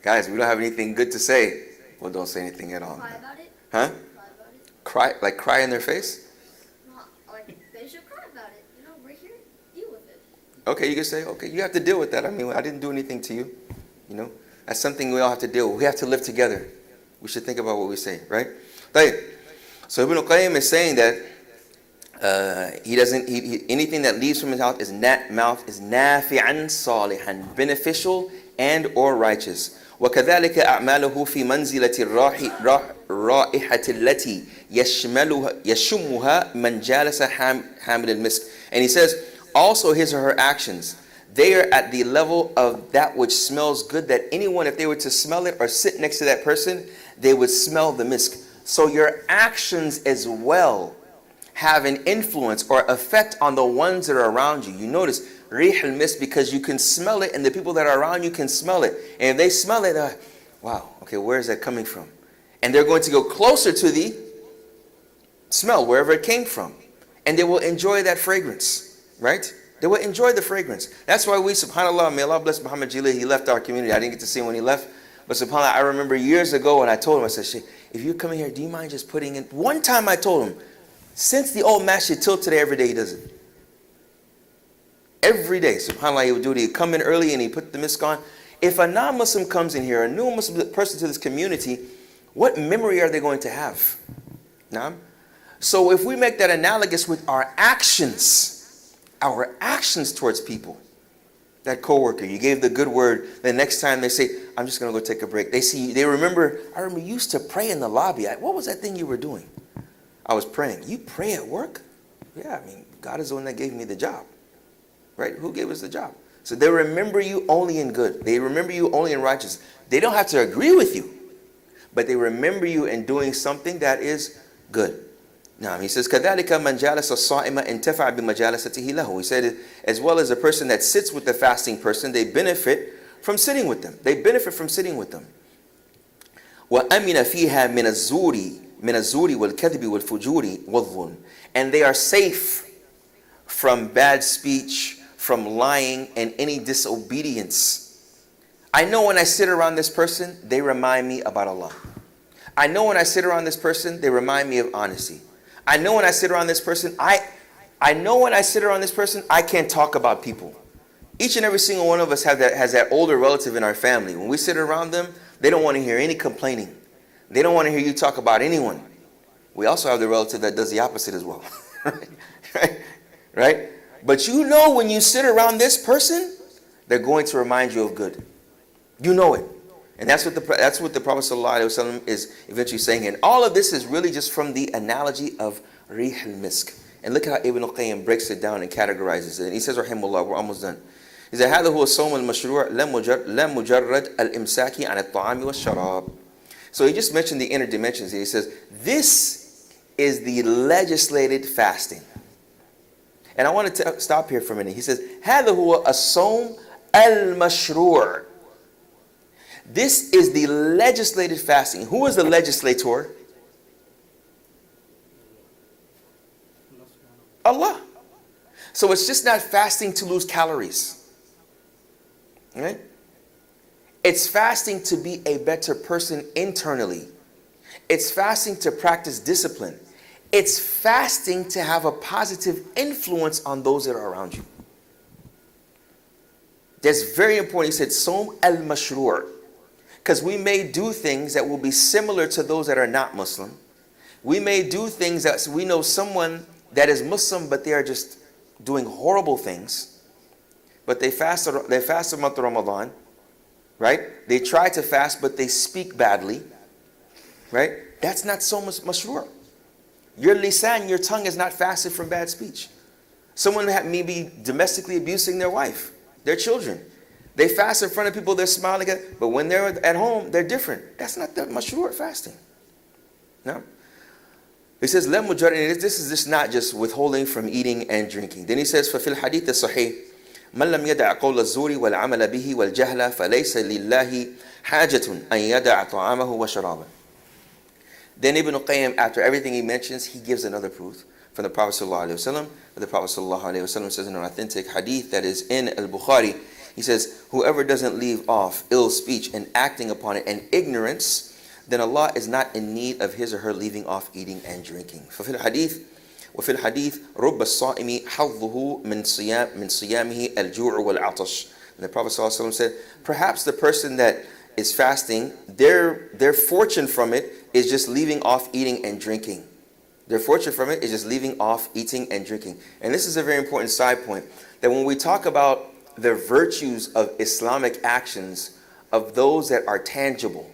Guys, we don't have anything good to say. Well, don't say anything at all. Cry about it? Huh? Cry about it? Cry, like cry in their face? Not like they should cry about it. You know, we're here. Deal with it. Okay, you can say, okay, you have to deal with that. I mean, I didn't do anything to you. You know, that's something we all have to deal with. We have to live together. We should think about what we say, right? So Ibn Qayyim is saying that anything that leaves from his mouth is nafi'an salihan, beneficial and or righteous. وكذلك أعماله في منزلة الرائحة التي يشمها من جالس حامل المسك. And he says, also his or her actions, they are at the level of that which smells good, that anyone, if they were to smell it or sit next to that person, they would smell the misk. So your actions as well have an influence or effect on the ones that are around you. You notice rih al-misk, because you can smell it and the people that are around you can smell it. And if they smell it, wow, okay, where is that coming from? And they're going to go closer to the smell, wherever it came from. And they will enjoy that fragrance, right? They will enjoy the fragrance. That's why we, subhanAllah, may Allah bless Muhammad Jili, he left our community. I didn't get to see him when he left. But subhanAllah, I remember years ago when I told him, I said, Sheikh, if you come in here, do you mind just putting in? One time I told him, since the old masjid till today, every day he does it. Every day, subhanAllah, he would do it. He'd come in early and he'd put the misk on. If a non-Muslim comes in here, a new Muslim person to this community, what memory are they going to have? Nah? So if we make that analogous with our actions towards people, that coworker, you gave the good word, the next time they say, I'm just going to go take a break. They remember, I remember you used to pray in the lobby. What was that thing you were doing? I was praying. You pray at work? Yeah, I mean, God is the one that gave me the job. Right? Who gave us the job? So they remember you only in good. They remember you only in righteous. They don't have to agree with you, but they remember you in doing something that is good. Now, he says, كَذَلِكَ مَنْ جَالَسَ الصَّائِمَ انْتَفَعَ بِمَجَالَسَتِهِ لَهُ. He said, as well as a person that sits with the fasting person, they benefit from sitting with them. They benefit from sitting with them. وَأَمِنَ فِيهَا مِنَ الزُّورِ وَالْكَذِبِ وَالْفُجُورِ وَالظُّلْمِ. And they are safe from bad speech, from lying, and any disobedience. I know when I sit around this person, they remind me about Allah. I know when I sit around this person, they remind me of honesty. I know when I sit around this person, I know when I sit around this person, I can't talk about people. Each and every single one of us has that older relative in our family. When we sit around them, they don't want to hear any complaining. They don't want to hear you talk about anyone. We also have the relative that does the opposite as well. Right? But you know when you sit around this person, they're going to remind you of good. You know it. And that's what the Prophet ﷺ is eventually saying. And all of this is really just from the analogy of rih al-misk. And look at how Ibn Qayyim breaks it down and categorizes it. And he says, rahimahullah, we're almost done. He said, هذا هو الصوم المشروع لا مجرد الإمساك عن الطعام والشراب. So he just mentioned the inner dimensions. He says, this is the legislated fasting. And I want to stop here for a minute. He says, هذا هو الصوم المشروع. This is the legislated fasting. Who is the legislator? Allah. So it's just not fasting to lose calories. Right? It's fasting to be a better person internally. It's fasting to practice discipline. It's fasting to have a positive influence on those that are around you. That's very important. He said, Som al-Mashrur. Because we may do things that will be similar to those that are not Muslim. We may do things that we know someone that is Muslim, but they are just doing horrible things. But they fast the month of Ramadan. Right? They try to fast, but they speak badly. Right? That's not so much mashrur. Your lisan, your tongue is not fasted from bad speech. Someone may be domestically abusing their wife, their children. They fast in front of people, they're smiling at, but when they're at home, they're different. That's not the mashrur fasting. No? He says, this is just not just withholding from eating and drinking. Then he says, فَفِي الْحَدِيثِ الصَّحِيحِ مَنْ لَمْ يَدَعْ قَوْلَ الزُّورِ وَالْعَمَلَ بِهِ وَالْجَهْلَ فَلَيْسَ لِلَّهِ حَاجَةٌ أَنْ يَدَعَ طَعَامَهُ وَشَرَابَهُ. Then Ibn Qayyim, after everything he mentions, he gives another proof from the Prophet ﷺ. The Prophet ﷺ says in an authentic hadith that is in Al-Bukhari, He says, whoever doesn't leave off ill speech and acting upon it and ignorance, then Allah is not in need of his or her leaving off eating and drinking. ففي الحديث وفي الحديث رب الصائم حظه من صيامه الجوع والعطش. And the Prophet ﷺ said, perhaps the person that is fasting, their fortune from it is just leaving off eating and drinking. Their fortune from it is just leaving off eating and drinking. And this is a very important side point, that when we talk about the virtues of Islamic actions, of those that are tangible.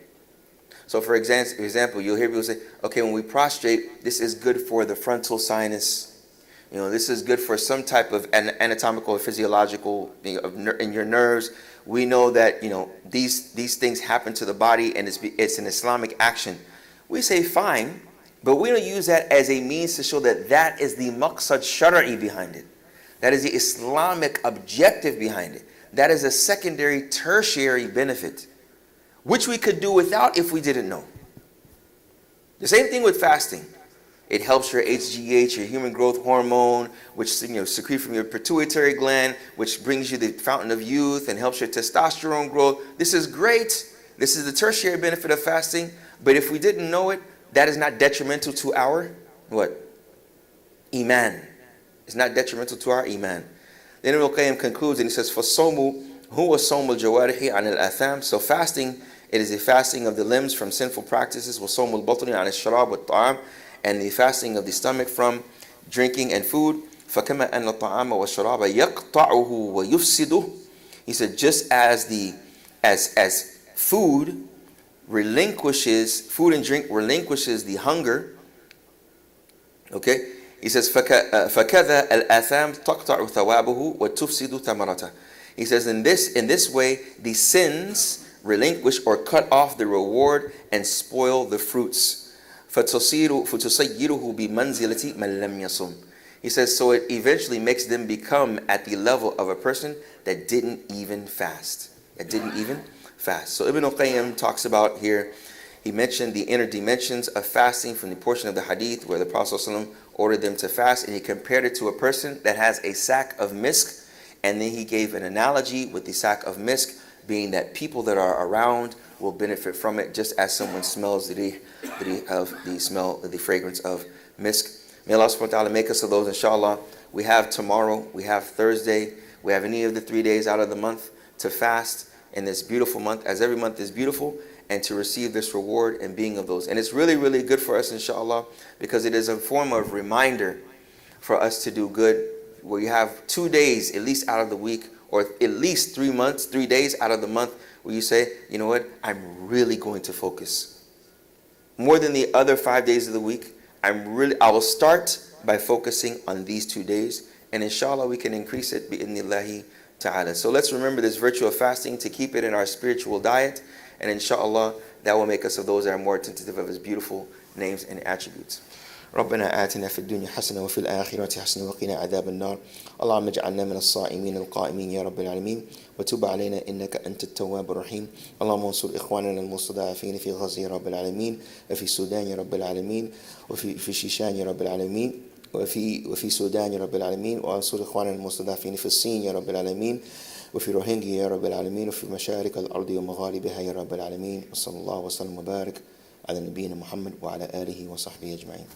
So for example, you'll hear people say, okay, when we prostrate, this is good for the frontal sinus. You know, this is good for some type of anatomical or physiological, in your nerves. We know that, you know, these things happen to the body, and it's an Islamic action. We say fine, but we don't use that as a means to show that that is the maqsad shar'i behind it. That is the Islamic objective behind it. That is a secondary, tertiary benefit, which we could do without if we didn't know. The same thing with fasting. It helps your HGH, your human growth hormone, which secrete from your pituitary gland, which brings you the fountain of youth and helps your testosterone growth. This is great. This is the tertiary benefit of fasting. But if we didn't know it, that is not detrimental to our what? Iman. It's not detrimental to our Iman. Then Ibn Qayyim concludes and he says, فَالصَّوْمُ هُوَ صَوْمُ الْجَوَارِحِ عَنِ الْأَثَامِ. So fasting, it is a fasting of the limbs from sinful practices. وَصَوْمُ الْبَطْنِ عَنِ الشَّرَابِ وَالطَّعَامِ. And the fasting of the stomach from drinking and food. فَكَمَا أَنَّ الطَّعَامَ وَالشَّرَابَ يَقْطَعُهُ وَيُفْسِدُهُ. He said, just as food and drink relinquishes the hunger. Okay? He says, فَكَذَا الْآثَامِ تَقْطَعُ ثَوَابُهُ وَتُفْسِدُ ثَمَرَتَهُ. He says, in this way, the sins relinquish or cut off the reward and spoil the fruits. فَتُصَيِّرُهُ بِمَنْزِلَةِ مَنْ لَمْ يَصُمْ. He says, so it eventually makes them become at the level of a person that didn't even fast. So Ibn Qayyim talks about here, he mentioned the inner dimensions of fasting from the portion of the hadith where the Prophet ﷺ ordered them to fast, and he compared it to a person that has a sack of misk, and then he gave an analogy with the sack of misk, being that people that are around will benefit from it, just as someone smells the fragrance of misk. May Allah subhanahu wa ta'ala make us of those, inshallah. We have tomorrow, we have Thursday, we have any of the 3 days out of the month to fast in this beautiful month, as every month is beautiful, and to receive this reward and being of those. And it's really, really good for us, inshallah, because it is a form of reminder for us to do good, where you have 2 days at least out of the week, or at least 3 days out of the month, where you say, you know what, I'm really going to focus. More than the other 5 days of the week, I will start by focusing on these 2 days, and inshallah we can increase it bi'idhnillahi ta'ala. So let's remember this virtue of fasting, to keep it in our spiritual diet, and inshallah that will make us of those that are more attentive of his beautiful names and attributes. ربنا آتنا في الدنيا حسنة وفي الآخرة حسنة وقنا عذاب النار اللهم اجعلنا من الصائمين القائمين يا رب العالمين وتب علينا إنك أنت التواب الرحيم اللهم انصر إخواننا المستضعفين في غزة يا رب العالمين وفي السودان يا رب العالمين وفي شيشان يا رب العالمين وفي السودان يا رب العالمين وانصر إخواننا المستضعفين في الصين يا رب العالمين وفي روهينجيا يا رب العالمين وفي مشارق الأرض ومغاربها يا رب العالمين وصلى الله وسلم وبارك على نبينا محمد وعلى آله وصحبه أجمعين.